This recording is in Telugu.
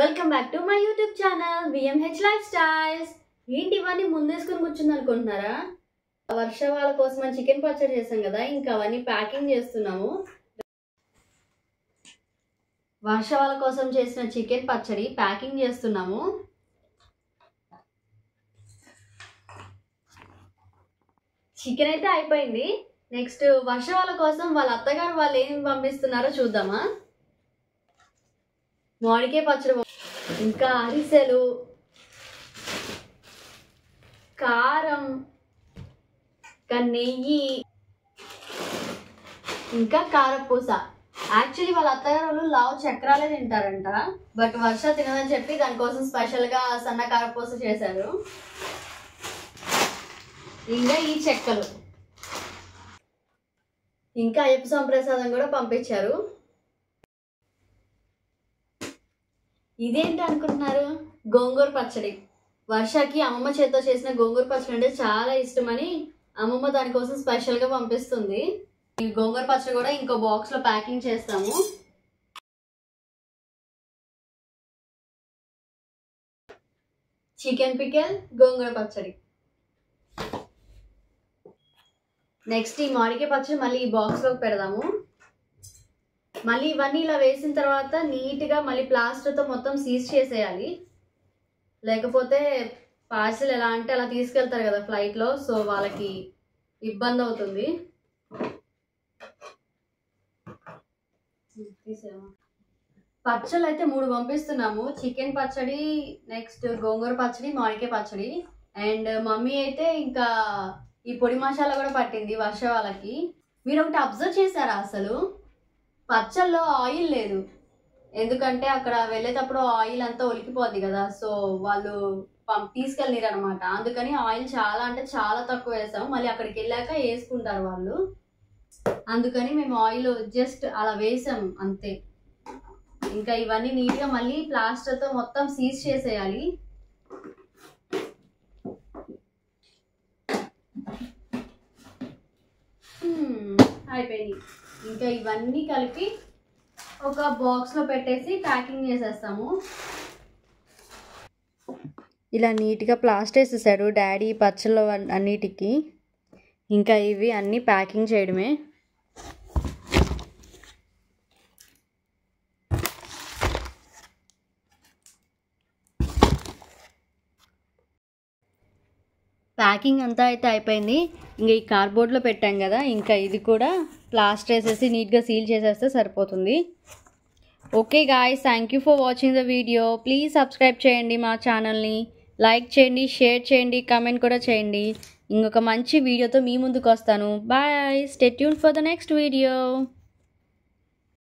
Welcome back to my YouTube channel VMH life styles. ఏంటి ఇవన్నీ ముందేసుకుని కూర్చుంది అనుకుంటున్నారా? వర్ష వాళ్ళ కోసం చికెన్ పచ్చడి చేసాం కదా, ఇంకా అవన్నీ ప్యాకింగ్ చేస్తున్నాము. వర్ష వాళ్ళ కోసం చేసిన చికెన్ పచ్చడి ప్యాకింగ్ చేస్తున్నాము. చికెన్ అయితే అయిపోయింది. నెక్స్ట్ వర్ష వాళ్ళ కోసం వాళ్ళ అత్తగారు వాళ్ళు ఏం పంపిస్తున్నారో చూద్దామా. మామిడికాయ పచ్చడి, ఇంకా అరిసెలు, కారం, ఇంకా నెయ్యి, ఇంకా కారపూస. యాక్చువల్లీ వాళ్ళ అత్తగారు లావు చక్రాలే తింటారంట, బట్ వర్ష తినదని చెప్పి దానికోసం స్పెషల్గా సన్న కారపూస చేశారు. ఇంకా ఈ చెక్కలు, ఇంకా అయ్యప్ప స్వామి ప్రసాదం కూడా పంపించారు. ఇదేంటి అనుకుంటున్నారు? గోంగూర పచ్చడి. వర్షకి అమ్మమ్మ చేతితో చేసిన గోంగూర పచ్చడి అంటే చాలా ఇష్టమని అమ్మమ్మ దానికోసం స్పెషల్గా పంపిస్తుంది. ఈ గోంగూర పచ్చడి కూడా ఇంకో బాక్స్లో ప్యాకింగ్ చేస్తాము. చికెన్ పికెల్, గోంగూర పచ్చడి. నెక్స్ట్ ఈ మామిడికాయ పచ్చడి మళ్ళీ ఈ బాక్స్లోకి పెడదాము. మళ్ళీ ఇవన్నీ ఇలా వేసిన తర్వాత నీట్గా మళ్ళీ ప్లాస్టర్తో మొత్తం సీజ్ చేసేయాలి, లేకపోతే పార్సిల్ ఎలా అంటే అలా తీసుకెళ్తారు కదా ఫ్లైట్లో, సో వాళ్ళకి ఇబ్బంది అవుతుంది. పచ్చళ్ళు అయితే 3 పంపిస్తున్నాము. చికెన్ పచ్చడి, నెక్స్ట్ గోంగూర పచ్చడి, మామిడికాయ పచ్చడి. అండ్ మమ్మీ అయితే ఇంకా ఈ పొడి మసాలా కూడా పట్టింది వర్ష వాళ్ళకి. మీరు ఒకటి అబ్జర్వ్ చేశారా? అసలు పచ్చళ్ళలో ఆయిల్ లేదు, ఎందుకంటే అక్కడ వెళ్ళేటప్పుడు ఆయిల్ అంతా ఒలికిపోద్ది కదా, సో వాళ్ళు తీసుకెళ్ళిరు అనమాట. అందుకని ఆయిల్ చాలా అంటే చాలా తక్కువ వేసాము. మళ్ళీ అక్కడికి వెళ్ళాక వేసుకుంటారు వాళ్ళు, అందుకని మేము ఆయిల్ జస్ట్ అలా వేసాము అంతే. ఇంకా ఇవన్నీ నీట్గా మళ్ళీ ప్లాస్టర్తో మొత్తం సీజ్ చేసేయాలి. అయిపోయింది. ఇంకా ఇవన్నీ కలిపి ఒక బాక్స్లో పెట్టేసి ప్యాకింగ్ చేసేస్తాము. ఇలా నీట్గా ప్లాస్టర్ వేసేసాడు డాడీ పచ్చళ్ళు అన్నిటికీ. ఇంకా ఇవి అన్నీ ప్యాకింగ్ చేయడమే. ప్యాకింగ్ అంతా అయితే అయిపోయింది. ఇంకా ఈ కార్డ్బోర్డ్లో పెట్టాం కదా, ఇంకా ఇది కూడా ప్లాస్టర్ వేసేసి నీట్గా సీల్ చేసేస్తే సరిపోతుంది. Okay guys, thank you for watching the video. Please subscribe చేయండి మా ఛానల్ని, లైక్ చేయండి, షేర్ చేయండి, కామెంట్ కూడా చేయండి. ఇంకొక మంచి వీడియోతో మీ ముందుకు వస్తాను. Bye, stay tuned for the next video.